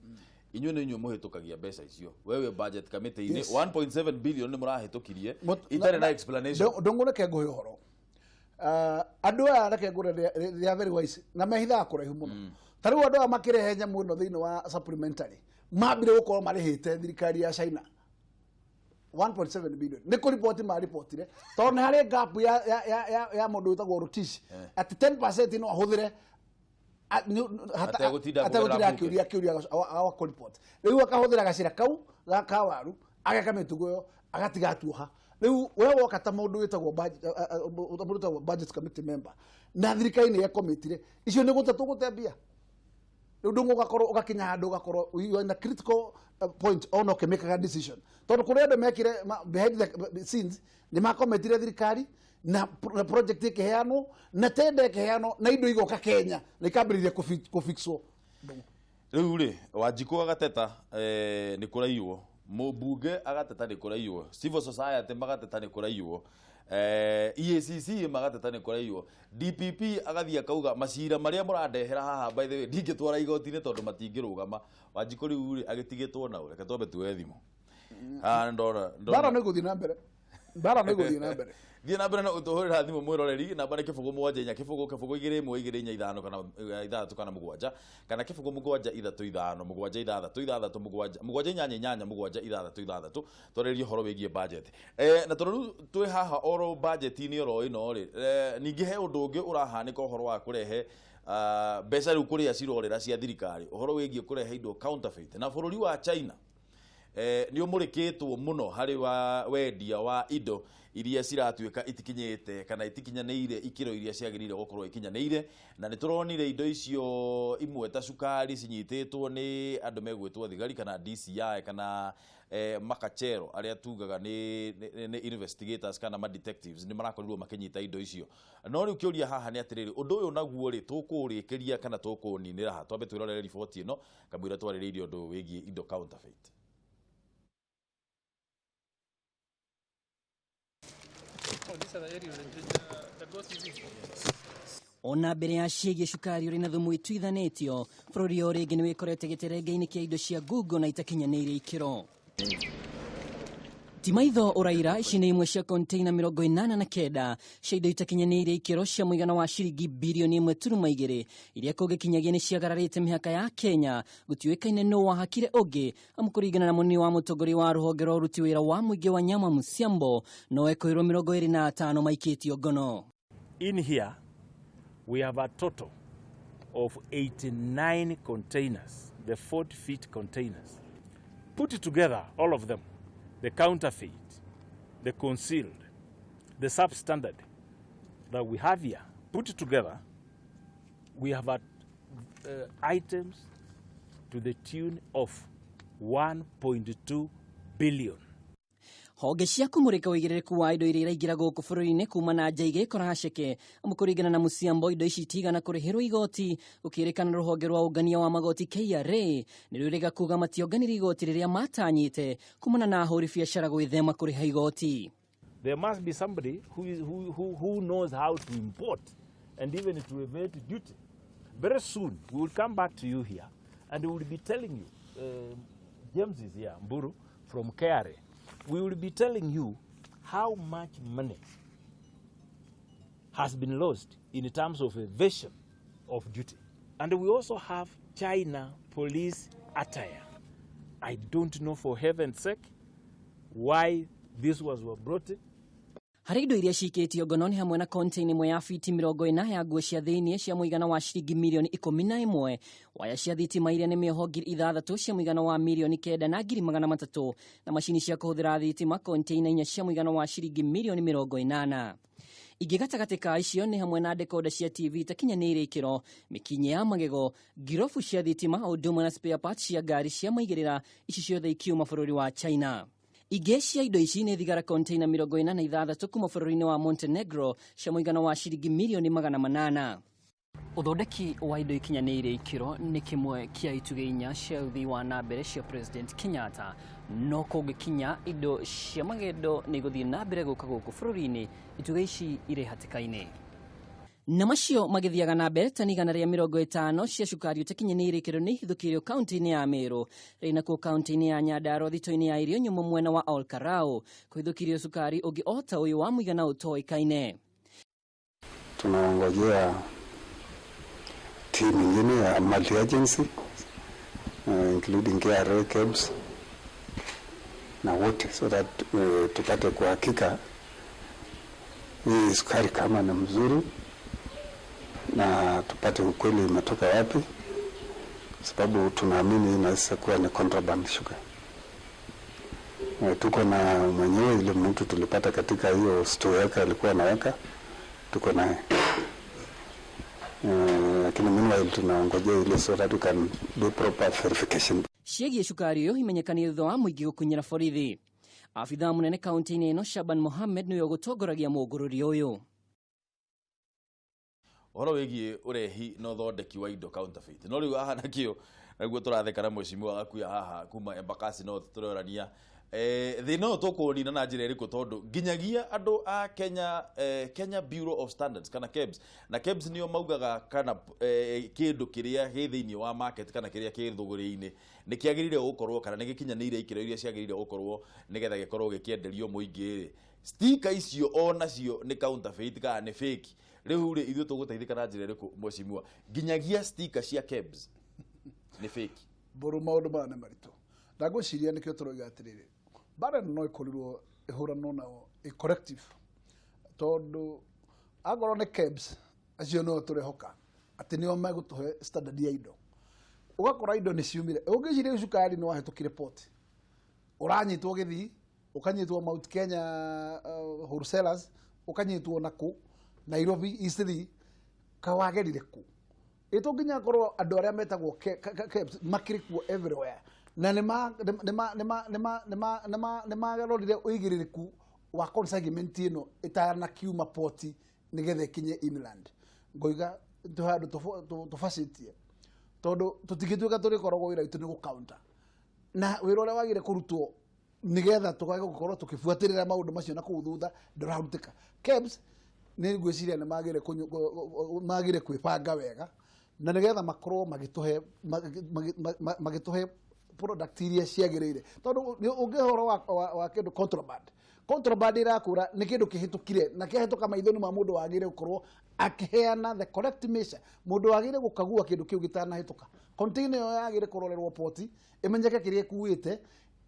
inyuĩ nĩ inyuĩ mũhĩtũkagia mbeca icio wewe budget committee-inĩ 1.7 billion nĩ mũrahĩtũkirie itarĩ na explanation
ndũngũ reke ngũhe ũhoro andũ aya reke ngũre they are very wise na mehithaga kũraihu mũno ta rĩu andũ aya makĩrehe nyamũ ĩno thĩinĩ wa supplementary mambire gũkorwo marĩhĩte thirikari ya China 1.7 billion nĩ kũripoti maripotire tondũ nĩ harĩ gap ya mũndũ wĩtagwo Rutish atĩ 10% no ahũthĩre ategũtinda kĩũria wa kũripoti rĩu akahũthĩra gacĩra kau ga waru ageka mĩtugo ĩyo agatiga tuoha rĩu we woka ta mũndũ wĩtagwo budget committee member na thirikari nĩ yakomitire icio nĩ gũta tũgũtembia rĩu ndũngũ ũgakorwo ũgakinya handũ ũgakorwo you are in a critical point ona ũkĩmĩkaga decision tondũ kũrĩa andũ mekire behind the scenes nĩ makometire thirikari na project ĩkĩheanwo na tenda ĩkĩheanwo na indo igoka Kenya na ikambĩrĩria kũfixwo
rĩu rĩ Wanjikũ agateta nĩ kũraiywo mũmbunge agateta nĩ kũraiywo civil society magateta nĩ kũraiywo EACC magateta nĩ kũraiywo, DPP agathia kauga macira maria mũrandehera haha by the way ndingĩtwara igoti-inĩ tondũ matingĩrũgama. Wanjikũ rĩu agĩtigĩtwo na reke twambe tuoe thimũ. Ndora
nĩ gũthiĩ na mbere, mbara nĩ gũthiĩ na mbere.
Thiĩ na mbere na ũtũhũrĩra thimũ mwĩroreri, namba nĩ 07 kĩbũgũ 215 kana 3 kana 7 kana 0735 736 twarĩrie ũhoro wĩgiĩ budget. Na tondũ twĩ haha oro budget-inĩ oro ĩno rĩ, ningĩ he ũndũ ũngĩ ũrahanĩka ũhoro wa kũrehe mbeca rĩu kũrĩa cirorera cia thirikari, ũhoro wĩgiĩ kũrehe indo counterfeit, na bũrũri wa China nĩ ũmũrĩkĩtwo mũno harĩ wendia wa indo iria ciratuĩka itikinyĩte kana itikinyanĩire ikĩro iria ciagĩrĩire gũkorwo ikinyanĩire, na nĩ tũronire indo icio imwe ta cukari cinyitĩtwo nĩ andũ megwĩtwo thigari kana DCI kana makachero arĩa tugaga nĩ investigators kana ma detectives nĩ marakorirwo makĩnyita indo icio. No rĩu kĩũria haha nĩ atĩrĩrĩ, ũndũ ũyũ naguo rĩ tũkũũrĩkĩria kana tũkũũninĩra ha? Twambe twĩrorere riboti ĩno kamũira twarĩrĩirie ũndũ wĩgiĩ indo counterfeit.
Ona mbere ya ciĩgiĩ cukari ũrĩ na thumu ituithanĩtio, bũrũri o rĩngĩ nĩ wĩkorete gĩterenge-inĩ kĩa indo cia ngungo na itakinyanĩire ikĩro. Ti maitho ũraira, ici nĩ imwe cia konteina 89 cia indo itakinyanĩire ikĩro cia mũigana wa ciringi birioni 1.2 iria kũngĩkinyagia nĩ ciagararĩte mĩhaka ya Kenya, gũtiũĩkaine nũ wahakire ũngĩ, amu kũringana na mũnini wa mũtongoria wa rũhonge rwa ũruti wĩra wa mũingĩ wa Nyama Musiambo, no ekũirwo 25 maikĩtio ngono.
In here we have a total of 89 containers, the 40-feet containers. Put it together, all of them, the counterfeit, the concealed, the substandard that we have here, put it together, we have items to the tune of 1.2 billion.
Honge cia kũmũrĩka ũigĩrĩrĩku wa indo iria iraingĩra gũkũ bũrũri-inĩ kuma na nja igĩkora haceke, amu kũringana na Musiambo indo ici itigana kũrĩhĩrwo igoti, gũkĩrĩkana rũhonge rwa ũngania wa magoti KRA nĩ rwĩrĩga kuga mationganire igoti rĩrĩa matanyĩte kumana na ahũri biacara gwĩthema kũrĩha igoti.
There must be somebody who knows how to import and even to evade duty. Very soon we will come back to you here and we will be telling you, James is here, Mburu from KRA. We will be telling you how much money has been lost in terms of evasion of duty. And we also have China police attire. I don't know for heaven's sake why this was brought in.
Harĩ indo iria ciikĩtio ngono nĩ hamwe na konteina imwe ya fiti 40 ya nguo cia thĩiniĩ cia mũigana wa ciringi mirioni 11, waya cia thitima iria nĩ mĩoho 6,000 cia mũigana wa mirioni 9,300 na macini cia kũhũthĩra thitima konteina 4 cia mũigana wa ciringi mirioni 80. Ingĩ gatagatĩ ka icio nĩ hamwe na dekoda cia TV itakinyanĩire ikĩro, mĩkinyĩ ya magego, girofu cia thitima o ũndũ ũmwe na spare parts cia ngari cia maigĩrĩra, ici ciothe ikiuma bũrũri wa China. Ingĩ cia indo ici nĩ thigara konteina 46 kuma bũrũri-inĩ wa Montenegro cia mũigana wa ciringi mirioni 800. Ũthondeki wa indo ikinyanĩire ikĩro nĩ kĩmwe kĩa itugĩ inya cia ũthii wa na mbere cia President Kenyatta, no kũngĩkinya indo cia magendo nĩ gũthiĩ na mbere gũka gũkũ bũrũri-inĩ, itugĩ ici irĩ hatĩka-inĩ. Na macio magĩthiaga na mbere tani 150 cia cukari ũtakinyanĩire ikĩro nĩ ihithũkĩirio kaunti-inĩ ya Meru, rĩna kuo kaunti-inĩ ya Nyandarua thito-inĩ ya irio nyũmũ mwena wa Olkarau kũhithũkĩirio cukari ũngĩ o ta ũyũ wa mũigana ũtoĩkaine.
Tunangojea timu nyingine ya multi agency including KRA, KEBS na wote so that tupate kwa hakika hii sukari kama ni mzuri na tupate ukweli imetoka wapi, sababu tunaamini inaweza kuwa ni contraband sugar. Tuko na mwenyewe ile mtu tulipata katika hiyo store yake alikuwa anaweka, tuko naye. Lakini meanwhile tunaongojea ile so that we can do proper verification.
Ciĩgiĩ cukari ũyũ imenyekanie thutha wa mũingĩ gũkinyĩra borithi. Afithaa mũnene kaunti-inĩ ĩno Shaban Mohammed nĩwe ũgũtongoragia mũngũrũri ũyũ.
Ũhoro wĩgiĩ ũrehi na ũthondeki wa indo counterfeit. No rĩu haha nakĩo naguo tũratheka na mwecimu agakuya haha kuma Embakasi no tũrorania thina ũyũ tũkũnina na njĩra ĩrĩkũ tondũ nginyagia andũ a Kenya Bureau of Standards kana KEBS, na KEBS nĩo maugaga kana kĩndũ kĩrĩa gĩ thĩinĩ wa market kana kĩrĩa kĩ thũgũrĩ-inĩ nĩ kĩagĩrĩire gũkorwo kana nĩ gĩkinyanĩire ikĩro iria ciagĩrĩire gũkorwo nĩgetha gĩkorwo gĩkĩenderio mũingĩ. Sticker icio onacio nĩ counterfeit kana nĩ fake. Rĩu rĩ ithuĩ tũgũteithĩka na njĩra ĩrĩkũ mheshimiwa? Nginyagia sticker cia KEBS nĩ fake.
Mbũrũ maũndũ maya nĩ maritũ. Na ngwĩciria nĩkĩo tũroiga atĩrĩrĩ, bara no ĩkorirwo ĩhũranwo nao corrective, tondũ akorwo nĩ KEBS acio no tũrehoka atĩ nĩo megũtũhe standard ya indo. Ũgakora indo nĩ ciumire, ũngĩciria cukari nĩ wahĩtũkire port, ũranyitwo gĩthii, ũkanyitwo Mount Kenya wholesalers, ũkanyitwo nakũ Nairobi Eastleigh, kawagerire kũ? Ĩtũ nginya korwo andũ arĩa metagwo KEBS makĩrĩ kuo everywhere, na nĩmagarorire ũigĩrĩrĩku wa consignment ĩno ĩtanakiuma port nĩgetha ĩkinye inland. Ngoiga tũhandũ tũbacĩtie, tondũ tũtingĩtuĩka tũrĩkoragwo wĩra witũ nĩ gũcounter, na wĩra ũrĩa wagĩrĩire kũrutwo nĩgetha tũkage gũkorwo tũkĩbuatĩrĩra maũndũ macio na kũu thutha ndũrarutĩka. KEBS nĩ ngwĩciria nĩ magĩrĩire kwĩbanga wega na nĩgetha makorwo magĩtũhe product iria ciagĩrĩire, tondũ ũngĩhoro wa kĩndũ contraband ĩrakũra nĩ kĩndũ kĩhĩtũkire na kĩahĩtũka maitho-inĩ ma mũndũ wagĩrĩire gũkorwo akĩheana the correct measure. Mũndũ wagĩrĩire gũkagua kĩndũ kĩu gĩtanahĩtũka. Container ĩyo yagĩrĩire kũrorerwo port, ĩmenyeke kĩrĩa ĩkuĩte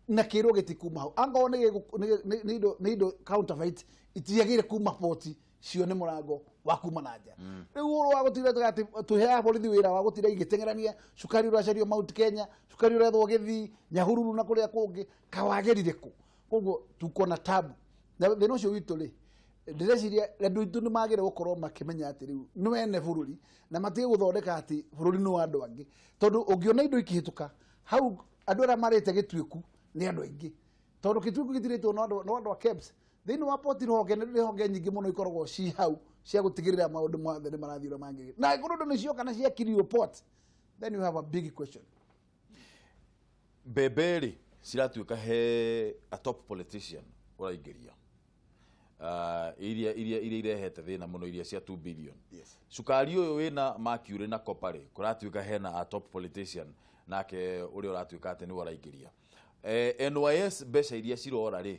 na kĩrwo gĩtikuma hau. Angorwo nĩ indo counterfeit itiagĩrĩire kuma port, cio nĩ mũrango wa kuma na nja. Rĩu ũhoro wa gũtira atĩ tũheaga borithi wĩra wa gũtira igĩteng'erania cukari ũracario Mount Kenya, cukari ũrethwo Gĩthii, Nyahururu na kũrĩa kũngĩ, kawagerire kũ? Koguo tukona tabu. Na thĩna ũcio witũ rĩ, ndĩreciria andũ aitũ nĩ magĩrĩire gũkorwo makĩmenya atĩ rĩu nĩ wene bũrũri na matige gũthondeka atĩ bũrũri nĩ wa andũ angĩ, tondũ ũngĩona indo ikĩhĩtũka hau andũ arĩa marĩte Gĩtuĩku nĩ andũ aingĩ, tondũ Gĩtuĩku gĩtirĩtwo no andũ a KEBS. Thĩinĩ wa port honge nyingĩ mũno ikoragwo ci hau cia gũtigĩrĩra maũndũ mothe nĩ marathiĩ ũrĩa magĩrĩire. Na angĩkorwo indo nĩ cioka na ciakirio port, then you have a big question.
Mbembe rĩ ciratuĩka he a top politician ũraingĩria iria irehete thĩna mũno iria cia 2 billion.
Yes.
Cukari ũyũ wĩna mercury na copper rĩ kũratuĩka hena a top politician nake ũrĩa ũratuĩka atĩ nĩ ũraingĩria. NYS mbeca iria cirora rĩ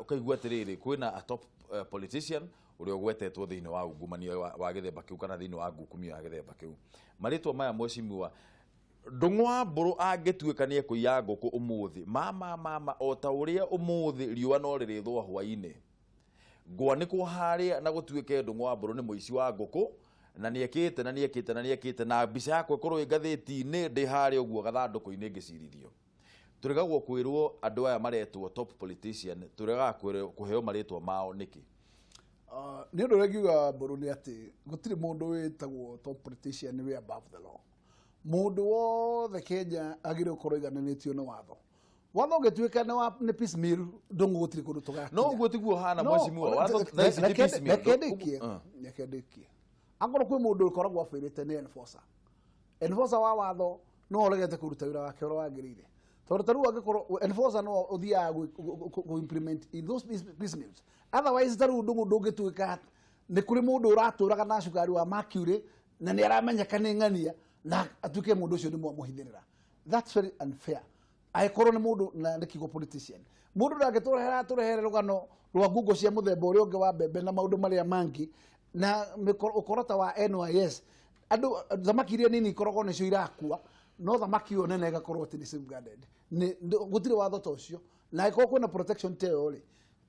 ukaigua atĩrĩrĩ kwĩna a top politician ũrĩa ũgwetetwo thĩinĩ wa ungumania wa gĩthemba kĩu kana thĩinĩ wa ngukumio ya gĩthemba kĩu. Marĩtwa maya mheshimiwa, Ndung'wa Mbũrũ angĩtuĩka nĩ ekũiya ngũkũ ũmũthĩ mama o ta ũrĩa ũmũthĩ riũa no rĩrĩthũa hwainĩ, ngwanĩkwo harĩa na gũtuĩke Ndung'wa Mbũrũ nĩ mũici wa ngũkũ na nĩekĩte na mbica yakwa ĩkorwo ĩ ngathĩti-inĩ ndĩ harĩa ũguo gathandũkũ-inĩ ngĩcirithio. Tũregagwo kwĩrwo andũ aya maretwo top politician, tũregaga kũheo marĩtwa mao nĩkĩ?
Nĩ ũndũ ũrĩa ngiuga Mbũrũ nĩ atĩ gũtirĩ mũndũ wĩtagwo top politician we above the law. Mũndũ wothe Kenya agĩrĩirwo gũkorwo aigananĩtio nĩ watho. Watho ũngĩtuĩka nĩ piecemeal ndũngũ gũtirĩ kũndũ tũgakinya.
No ũguo tiguo hana mheshimiwa, watho nĩ piecemeal.
Nyakendĩkie. Angorwo kwĩ mũndũ ũkoragwo abĩrĩte nĩ enforcer. Enforcer wa watho no ũregete kũruta wĩra wake ũrĩa wagĩrĩire. Tondũ tarĩu angĩkorwo enforcer no ũthiaga implement in those piecemeals. Otherwise tarĩu ndũngĩtuĩka nĩ kũrĩ mũndũ ũratũraga na cukari wa mercury na nĩ aramenyeka nĩ ng'ania na atuĩke mũndũ ũcio nĩ mwamũhithĩrĩra. That's very unfair. Angĩkorwo nĩ mũndũ na nĩ kiugo politician. Mũndũ ndangĩtũrehere rũgano rwa ngungo cia mũthemba ũrĩa ũngĩ wa mbembe na maũndũ marĩa mangĩ na ũkorota wa NYS. Andũ thamaki iria nini ikoragwo nĩcio irakua, no thamaki ĩyo nene ĩgakorwo atĩ nĩ safeguarded. Gũtirĩ watho ta ũcio, na angĩkorwo kwĩna protection ta ĩyo rĩ,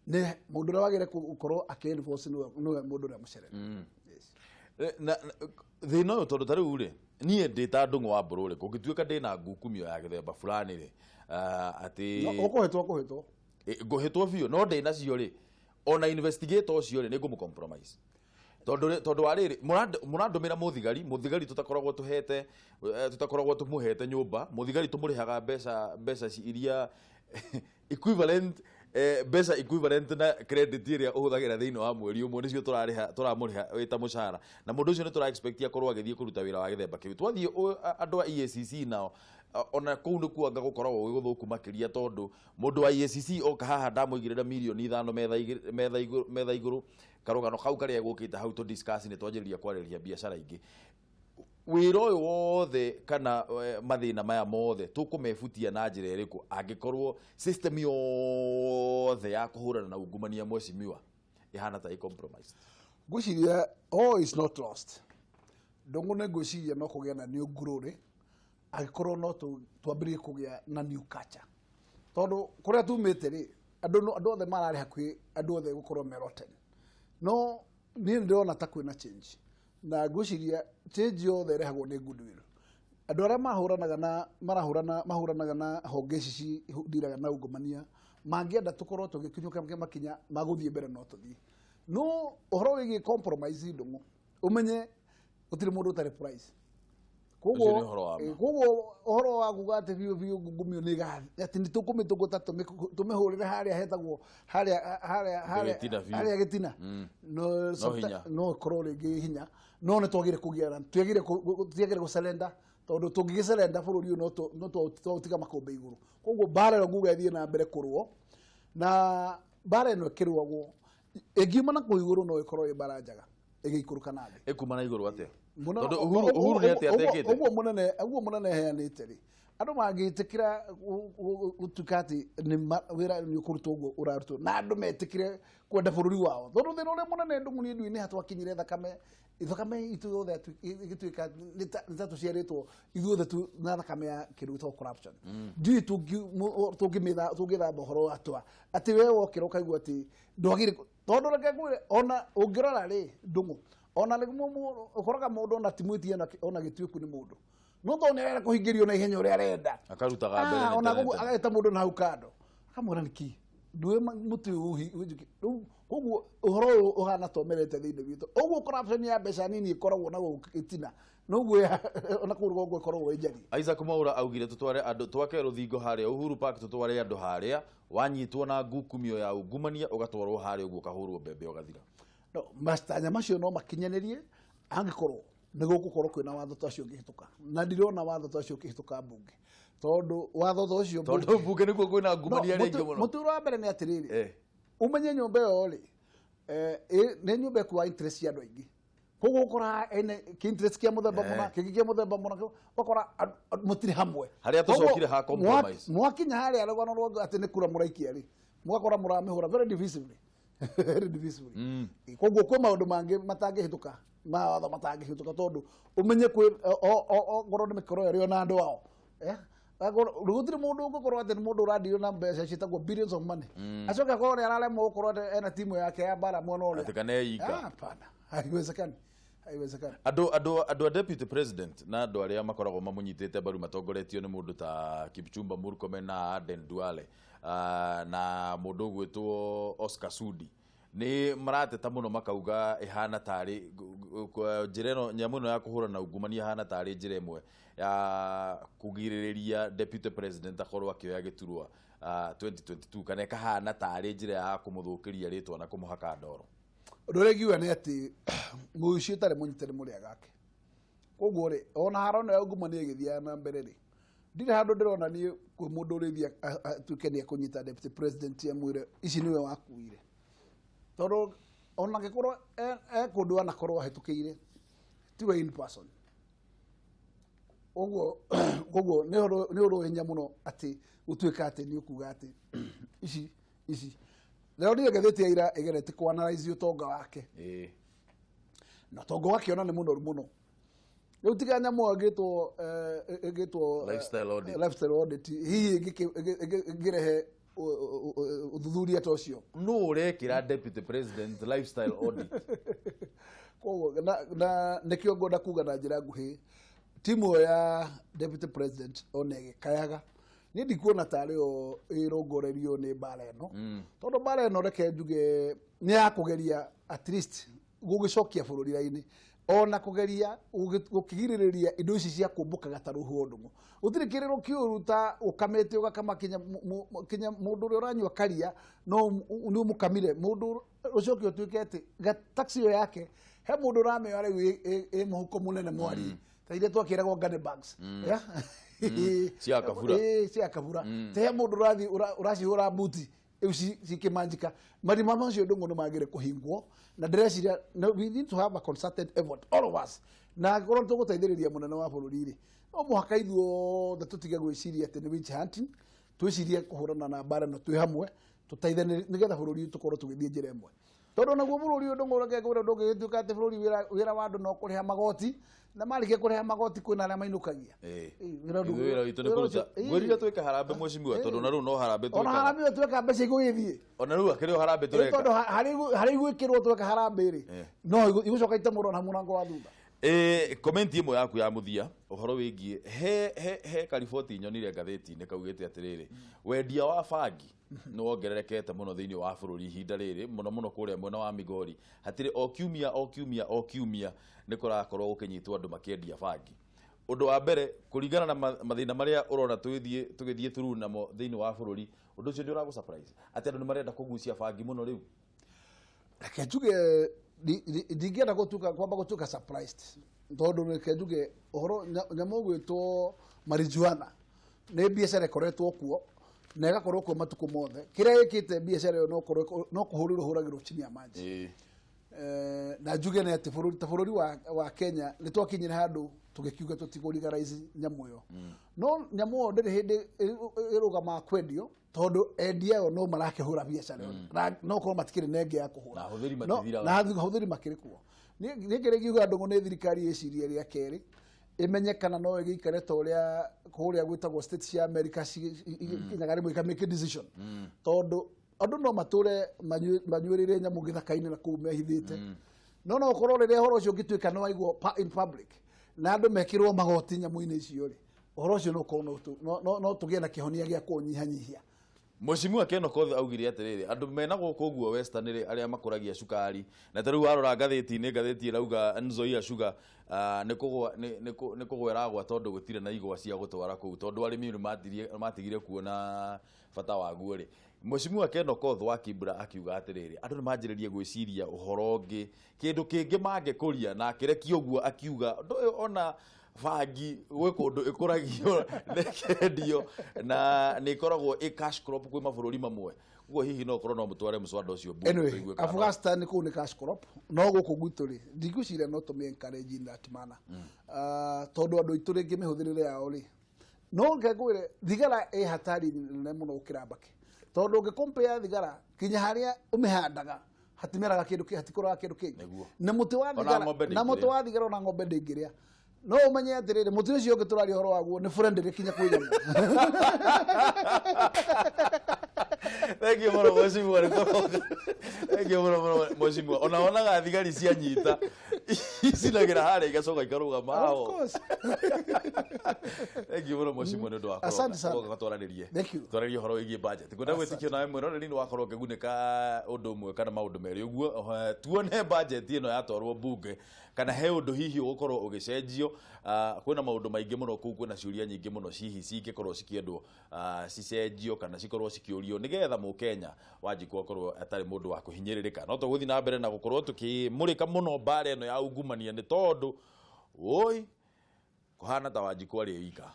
nĩ mũndũ ũrĩa wagĩrĩire gũkorwo akĩ-enforce nĩwe mũndũ ũrĩa mũcerere.
Thĩna ũyũ tondũ tarĩu rĩ niĩ ndĩ ta Ndung'wa Mbũrũ rĩ kũngĩtuĩka ndĩna ngukumio ya gĩthemba fulani rĩ atĩ
ũkũhĩtwo
ngũhĩtwo biũ no ndĩ nacio rĩ ona investigator ũcio rĩ nĩ ngũmũcompromise. Tondũ wa rĩrĩ mũrandũmĩra mũthigari tũtakoragwo tũmũhete nyũmba, mũthigari tũmũrĩhaga mbeca iria equivalent mbeca equivalent na credit iria uhuthagira thiini wa mweri umwe nicio turamuriha wita mushara na mundu ucio ni tura expect akorwo agithie kuruta wira wa githemba kiu twathie andu a EACC nao ona kuu ni kuanga gukoragwo wi guthuku makiria tondu mundu wa EACC oka haha ndamuigirira milioni 5 metha iguru karugano kau karia gukite hau to discuss ni twanjiriria kwariria biashara ingi wira uyu wothe kana mathina maya mothe tukumefutia na njira iriku angikorwo system yothe ya kuhurana na ungumania mwecimiwa ihana ta compromised
guciria all is not lost ndongo ne guciria no kugia na new ngururi agikorwo no twambirie kugia na new culture tondu kuria tumite ri andu othe marari hakwi andu othe gukorwo meroten no ni ndona ta kwina change na guciria change yothe rehagwo ni goodwill andu aria mahuranaga na honge ici ndiraga na ungumania mangienda tukorwo tugikinyuka makinya maguthie mbere no tuthie no uhoro wigi compromise ndungu umenye utiri mundu utari price koguo uhoro wa kuga ati biu ngumio ni gathi ati ni tukumituguta tumihurire haria hetagwo haria gitina no korwo ringi hinya no ne twagire kugiana twagire guselenda tondu tungigiselenda bururi uyu no twatiga makombe iguru koguo bara ro nguga ithie na mbere kurwo na bara ino kirwagwo egiumana ku iguru no ikorwo ibara njaga igikuruka nathi
ekumana iguru ate
tondu uhuru ni ati atekete uguo munene heanite ri andu mangitikira utukati ni wira ni kurutwo uguo urarutwo na andu metikire kwenda bururi wao tondu thina uria munene ndungu ni ndui ni hatwakinyire thakame itu yothe igituika nitatuciaritwo ithuothe tu na thakame ya kiruto corruption ndui tungithamba horo atwa ati we wokira ukaigua ati ndwagire tondu reke ngwire ona ungirora ri ndungu ona ni ukoroga mundu na timwitie ona gituiku ni mundu no to ne kuhingirio na ihenya uri arenda
akarutaga mbere
ona ageta mundu na hukando akamwira niki ndue mutu uhi koguo uhoro uhana tomerete thiini witu uguo corruption ya mbeca nini ikoragwo na gukitina noguo ona kurugo ikoragwo injari
Isaac Mwaura augire tutware andu twake ruthingo haria Uhuru Park tutware andu haria wanyitwo na ngukumio ya ungumania ugatwarwo haria uguo kahurwo mbembe ugathira
no mastanya macio no makinyanirie angikorwo nigugukorwo kwina watho tacio ngihituka na ndirona watho tacio ngihituka bunge tondu watho tacio
bunge niguo kwina ngumania ringi muno
muturo wa mbere ni atiriri umenye nyumba yo ri ne nyumba kwa interest ya andu aingi koguo ukora ene ki interest kia muthemba muna kigikia muthemba muna ukora mutiri hamwe
haria tucokire ha compromise
mwakinya haria rugano rwo ati ni kura muraikia ri mwakora muramihura very divisively koguo kwa maundu mangi matangihituka mawatho matangihituka tondu umenye kwi ngoro ni mikoro yario na andu ao rugutiri mundu ngukorwo ati mundu uradio na mbeca citagwo billions of money acoka korwo araremwo gukorwo ena timu yake ya bara mwana ule
atikaneika
hapana haiwezekani
andu a deputy president na andu aria makoragwo mamunyitite baru matongoretio ni mundu ta Kipchumba Murkomen na Aden Duale na mundu gwitwo Oscar Sudi ni marateta muno makauga ihana tari njireno nyamuno ya kuhura na ungumania hana tari njire imwe ya kugiririria deputy president akorwo akioya giturwa 2022 kana kahana tari njire ya kumuthukiria ritwa na kumuhaka ndoro
roregiwa ni ati muici tare munyitire muria gake koguo ri ona harona ya ungumania githia na mbere ri ndire handu ndirona ni ku mundu urithia tukenia kunyita deputy president ya mwire ici niwe wakuire tondu ona ngikorwo kundu ana korwo hitukiire tiwe in person koguo ni uru hinya muno ati utuika ati ni ukuga ati ici leo ni gatheti ya ira egerete ku analyze utonga wake na tonga wake ona ni muno leo tiganya mo agitwo lifestyle audit hihi ngirehe uthuthuria tocio
no urekira deputy president lifestyle audit
koguo na nikio ngoda kuga na njira nguhi timu ya deputy president onege kayaga ni ndikuona tari o irongorerio ni bara eno tondu bara eno reke njuge ni ya kugeria at least gugicokia bururi raini ona kugeria gukigiriria indo ici cia kumbuka gataruhu ndungu utiri kiriro kiuruta ukamete ugakama kinya mundu uri uranywa karia no ni umukamire mundu ucio kio twikete taxi yo yake he mundu rame ari muhuko munene mwari taire twakiragwo gane bags ya
cia kabura
cia kabura te mundu rathi uracihura buti uci cikimanjika marima macio ndungu no magire kuhingwo na ndĩreciria we need to have a concerted effort all of us na ngorwo tũgũteithĩrĩria mũnene wa bũrũri rĩ no mũhaka ithuothe tũtige gwĩciria atĩ nĩ witch hunting twĩcirie kũhũrana na mbara no twĩ hamwe tũteithanie nĩgetha bũrũri tũkorwo tũgĩthiĩ njĩra ĩmwe tondũ naguo bũrũri ũyũ ndũngũreke kwĩra ndũngĩgĩtuĩka atĩ bũrũri wĩra wa andũ no kũrĩha magoti na marĩkia kũrĩha magoti kwĩna arĩa mainũkagia
wĩra witũ nĩ kũruta ngwĩrire twĩke harambe mheshimiwa tondũ na rĩu no harambe twĩka
ona harambe twĩka mbeca igũgĩthiĩ
ona rĩu akĩrĩ harambe tũreka
tondũ harĩ gwĩkĩrwo twĩka harambe rĩ no igũcoka itemũrwo na mũrango wa thutha
komenti ĩmwe yaku ya mũthia ũhoro wĩgiĩ he kariboti nyonire ngathĩti-inĩ kaugĩte atĩrĩrĩ wendia wa bangi nĩ wongererekete mũno thĩinĩ wa bũrũri ihinda rĩrĩ mũno kũrĩa mwena wa Migori hatirĩ o kiumia nĩ kũrakorwo gũkĩnyitwo andũ makĩendia bangi ũndũ wa mbere kũringana na mathĩna marĩa ũrona tũgĩthiĩ through namo thĩinĩ wa bũrũri ũndũ ũcio nĩ ũragũ surprise atĩ andũ nĩ marenda kũgucia bangi mũno rĩu
reke njuge ndingĩenda kwamba gũtuĩka surprised tondũ reke njuge ũhoro nyamũ gwĩtwo marijuana nĩ biacara ĩkoretwo kuo na ĩgakorwo kuo matukũ mothe kĩrĩa gĩkĩte biacara ĩyo no kũhũrĩrwo hũragĩrwo chini ya maji na njuge nĩ atĩ bũrũri wa Kenya nĩ twakinyire handũ tũgĩkiuga tũtigũlegalize nyamũ ĩyo no nyamũ ĩyo ndĩrĩ hĩndĩ ĩrũgama kwendio tondu endia yo no marakĩhũra biacara no korwo matikĩrĩ nenge ya kũhũra na hũthĩri makĩrĩ kuo nĩ kĩrĩgiuga andũ nĩ thirikari ĩcirie rĩa kerĩ imenyekana no ĩgĩikare ta ũrĩa kũrĩa gwĩtagwo states cia America kinyaga rĩmwe ikamake decision tondu andũ no matũre manyuĩrĩre nyamũ gĩthaka-inĩ na kũu mehithĩte no korwo rĩrĩa ũhoro ũcio ũngĩtuĩka nĩ waigwo in public na andũ mekĩrwo magoti nyamũ-inĩ icio rĩ ũhoro ũcio no tũgĩe na kĩhonia gĩa kũnyihanyihia
Mheshimiwa Ken Okoth augire atĩrĩrĩ andũ mena gũkũ guo Western rĩ arĩa makũragia cukari na tarĩu warora ngathĩti-inĩ ĩrauga Nzoia Sugar nĩ kũgweragwa tondũ gũtirĩ na igwa cia gũtwara kũu tondũ arĩmi nĩ matigire kuona bata waguo rĩ Mheshimiwa Ken Okoth wa Kibra akiuga atĩrĩrĩ andũ nĩ manjĩrĩrie gwĩciria ũhoro ũngĩ kĩndũ kĩngĩ mangĩkũria na akĩrekia ũguo akiuga ona bangi gwĩ kũndũ ĩkũragio nekendio na nĩ ikoragwo cash crop kwĩ mabũrũri mamwe ũguo hihi no korwo no mũtware mũswada ũcio
anyway Afghanistan kũu nĩ cash crop no gũkũ gwitũ rĩ ndigwĩciria no tũmĩ encourage in that manner tondũ andũ aitũ rĩngĩ mĩhũthĩrĩre yao rĩ no ngegwĩre thigara ĩ hatari nene mũno gũkĩra mbaki tondũ ũngĩcompare thigara kinya harĩa ũmĩhandaga hatimeraga kĩndũ hatikũraga kĩndũ kĩngĩ na mũtĩ wa thigara ona ng'ombe ndĩngĩrĩa no umenye atĩrĩrĩ mũtĩ ũcio ũngĩ tũraria ũhoro waguo nĩ friendly kinya kwĩ nyamũ
Thank you mũno Mheshimiwa Thank you mũno Mheshimiwa onaga thigari cianyita icinagĩra harĩa igacoka ikarũgama hao Thank you mũno Mheshimiwa nĩ ũndũ wa kũroga twaranĩrie twarĩrie ũhoro wĩgiĩ budget ngwenda gwĩtĩkia nawe mwĩroreri nĩ wakorwo ũkĩgunĩka ũndũ ũmwe kana maũndũ merĩ ũguo tuone budget ĩno yatwarwo bunge kana he ũndũ hihi ũgũkorwo ũgĩcenjio kwĩna maũndũ maingĩ mũno kũu kwĩna ciũria nyingĩ mũno hihi cingĩkorwo cikĩendwo cicenjio kana cikorwo cikĩũrio nĩgetha mũkenya Wanjikũ akorwo atarĩ mũndũ wa kũhinyĩrĩrĩka no tũgũthiĩ na mbere na gũkorwo tũkĩmũrĩka mũno mbara ĩno ya ungumania nĩ tondũ kũhana ta Wanjikũ arĩ wika